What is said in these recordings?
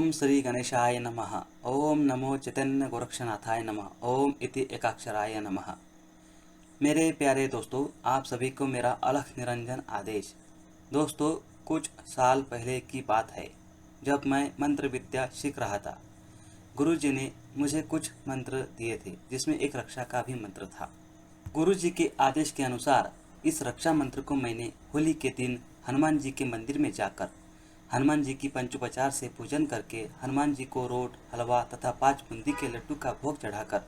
ओम श्री गणेशाय नमः। ओम नमो चैतन्य गोरक्षनाथाय नमः। ओम इति एकाक्षराय नमः। मेरे प्यारे दोस्तों, आप सभी को मेरा अलख निरंजन आदेश। दोस्तों, कुछ साल पहले की बात है जब मैं मंत्र विद्या सीख रहा था। गुरुजी ने मुझे कुछ मंत्र दिए थे जिसमें एक रक्षा का भी मंत्र था। गुरुजी के आदेश के अनुसार इस रक्षा मंत्र को मैंने होली के दिन हनुमान जी के मंदिर में जाकर हनुमान जी की पंचोपचार से पूजन करके हनुमान जी को रोट, हलवा तथा 5 बूंदी के लड्डू का भोग चढ़ाकर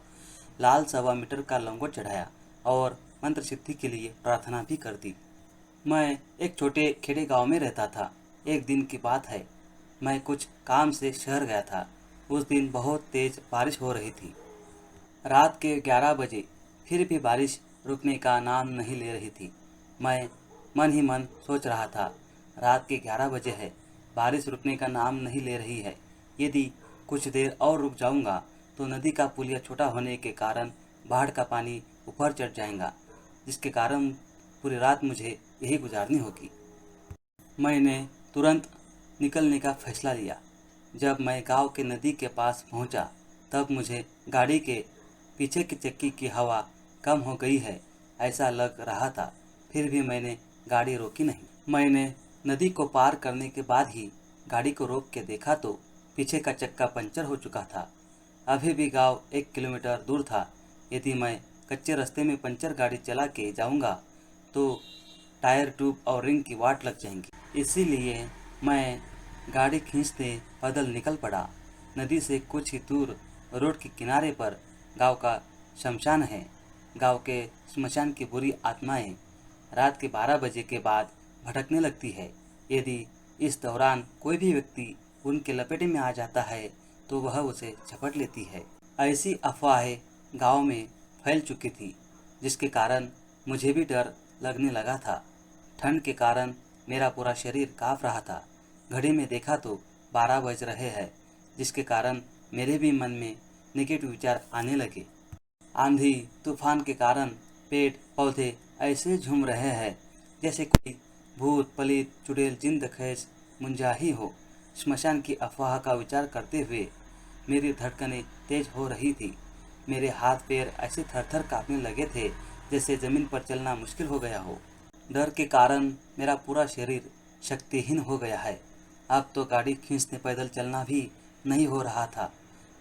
लाल 1.25 मीटर का लंगोट चढ़ाया और मंत्र सिद्धि के लिए प्रार्थना भी कर दी। मैं एक छोटे खेड़े गांव में रहता था। एक दिन की बात है, मैं कुछ काम से शहर गया था। उस दिन बहुत तेज बारिश हो रही थी। रात के 11 बजे फिर भी बारिश रुकने का नाम नहीं ले रही थी। मैं मन ही मन सोच रहा था, रात के 11 बजे है, बारिश रुकने का नाम नहीं ले रही है। यदि कुछ देर और रुक जाऊंगा तो नदी का पुलिया छोटा होने के कारण बाढ़ का पानी ऊपर चढ़ जाएगा, जिसके कारण पूरी रात मुझे यही गुजारनी होगी। मैंने तुरंत निकलने का फैसला लिया। जब मैं गांव के नदी के पास पहुंचा तब मुझे गाड़ी के पीछे की चक्की की हवा कम हो गई है ऐसा लग रहा था। फिर भी मैंने गाड़ी रोकी नहीं। मैंने नदी को पार करने के बाद ही गाड़ी को रोक के देखा तो पीछे का चक्का पंचर हो चुका था। अभी भी गांव 1 किलोमीटर दूर था। यदि मैं कच्चे रास्ते में पंचर गाड़ी चला के जाऊंगा तो टायर, ट्यूब और रिंग की वाट लग जाएंगी। इसीलिए मैं गाड़ी खींचते पैदल निकल पड़ा। नदी से कुछ ही दूर रोड के किनारे पर गांव का शमशान है। गांव के श्मशान की बुरी आत्माएं रात के 12 बजे के बाद भटकने लगती है। यदि इस दौरान कोई भी व्यक्ति उनके लपेटे में आ जाता है तो वह उसे झपट लेती है। ऐसी अफवाहें गांव में फैल चुकी थी, जिसके कारण मुझे भी डर लगने लगा था। ठंड के कारण मेरा पूरा शरीर कांप रहा था। घड़ी में देखा तो 12 बज रहे हैं, जिसके कारण मेरे भी मन में नेगेटिव विचार आने लगे। आंधी तूफान के कारण पेड़ पौधे ऐसे झूम रहे हैं जैसे कोई भूत पलित चुड़ैल जिन दखेस मुंजा ही हो। श्मशान की अफवाह का विचार करते हुए मेरी धड़कनें तेज हो रही थी। मेरे हाथ पैर ऐसे थरथर कांपने लगे थे जैसे जमीन पर चलना मुश्किल हो गया हो। डर के कारण मेरा पूरा शरीर शक्तिहीन हो गया है। अब तो गाड़ी खींचते पैदल चलना भी नहीं हो रहा था।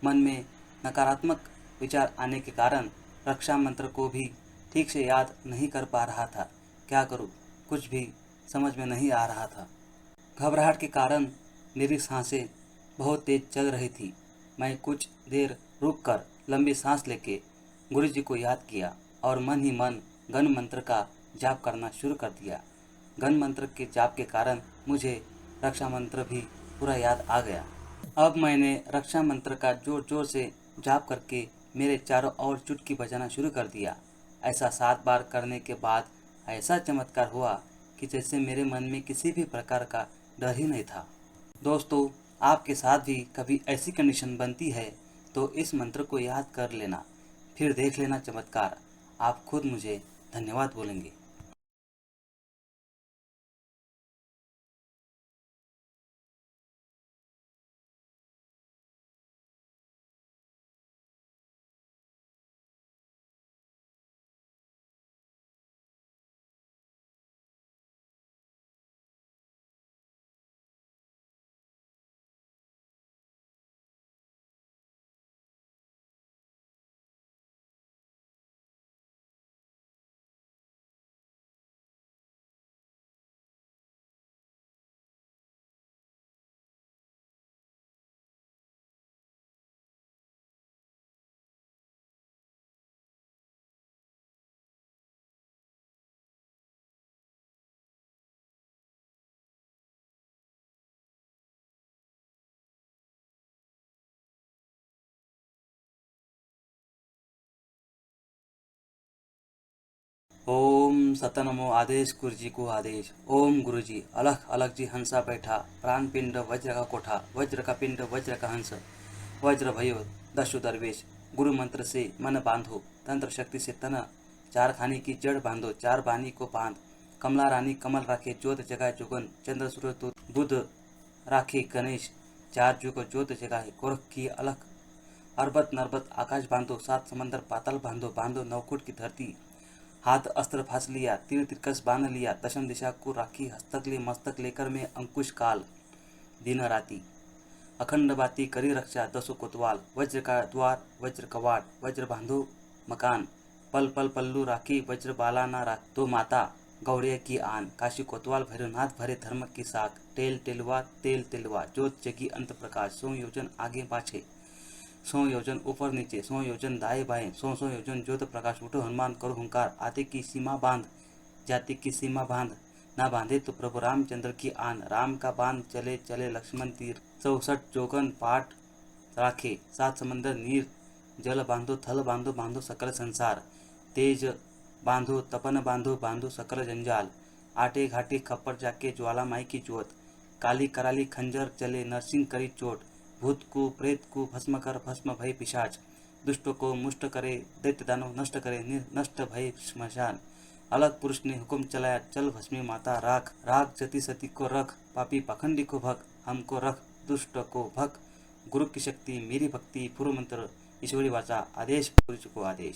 मन में नकारात्मक विचार आने के कारण रक्षा मंत्र को भी ठीक से याद नहीं कर पा रहा था। क्या करूं, कुछ भी समझ में नहीं आ रहा था। घबराहट के कारण मेरी सांसें बहुत तेज चल रही थी। मैं कुछ देर रुककर लंबी सांस लेके गुरुजी को याद किया और मन ही मन गण मंत्र का जाप करना शुरू कर दिया। गण मंत्र के जाप के कारण मुझे रक्षा मंत्र भी पूरा याद आ गया। अब मैंने रक्षा मंत्र का जोर जोर से जाप करके मेरे चारों ओर चुटकी बजाना शुरू कर दिया। ऐसा 7 बार करने के बाद ऐसा चमत्कार हुआ कि जैसे मेरे मन में किसी भी प्रकार का डर ही नहीं था। दोस्तों, आपके साथ भी कभी ऐसी कंडीशन बनती है तो इस मंत्र को याद कर लेना, फिर देख लेना चमत्कार। आप खुद मुझे धन्यवाद बोलेंगे। ओम सतनमो आदेश गुरुजी को आदेश। ओम गुरुजी अलख अलख जी हंसा बैठा, प्राण पिंड वज्र का कोठा, वज्र का पिंड वज्र का हंस, वज्र भयो दस्यु दरवेश। गुरु मंत्र से मन बांधो, तंत्र शक्ति से तन, चार खानी की जड़ बांधो, चार बानी को बांध। कमला रानी कमल राखे, ज्योत जगाए जुगन, चंद्र सूर्य बुध राखे गणेश। चार जुग ज्योत जगाए गोरख की अलख। अरबत नरबत आकाश बांधो, सात समंदर पाताल बांधो, बांधो नवकोट की धरती। हाथ अस्त्र फांस लिया, तीर तिरकस बांध लिया, दशम दिशा को राखी, हस्तक ले मस्तक लेकर मैं अंकुश काल। दिन राति अखंड बाती करी रक्षा, दसों कोतवाल। वज्र का द्वार वज्र कवाट, वज्र बांधो मकान। पल पल पल्लू राखी, वज्र बाला ना राख। तो माता गौड़िया की आन, काशी कोतवाल भैरवनाथ भरे धर्म की साख। टेल टेलवा तेल तेलवा, ज्योत जगी अंत प्रकाश। 100 योजन आगे पाछे, 100 योजन ऊपर नीचे, 100 योजन दाएं बाएं, 100 योजन ज्योत प्रकाश। उठो हनुमान करो हुंकार, आते की सीमा बांध, जाति की सीमा बांध। ना बांधे तो प्रभु रामचंद्र की आन, राम का बांध चले चले लक्ष्मण तीर। 64 जोगन पाठ राखे, 7 समंदर नीर। जल बांधो थल बांधो, बांधो सकल संसार। तेज बांधो तपन बांधो, बांधो सकल जंजाल। आटे घाटे खप्पर जाके, ज्वाला माई की ज्योत। काली कराली खंजर चले, नरसिंह करी चोट। भूत को प्रेत को भस्म कर, भस्म भय पिशाच। दुष्ट को मुष्ट करे, दैत्य दानव नष्ट करे, नष्ट भय श्मशान। अलग पुरुष ने हुक्म चलाया, चल भस्मी माता राख। राख जति सती को रख, पापी पाखंडी को भग। हमको रख दुष्ट को भग, गुरु की शक्ति मेरी भक्ति। पूर्व मंत्र ईश्वरी वाचा, आदेश पुरुष को आदेश।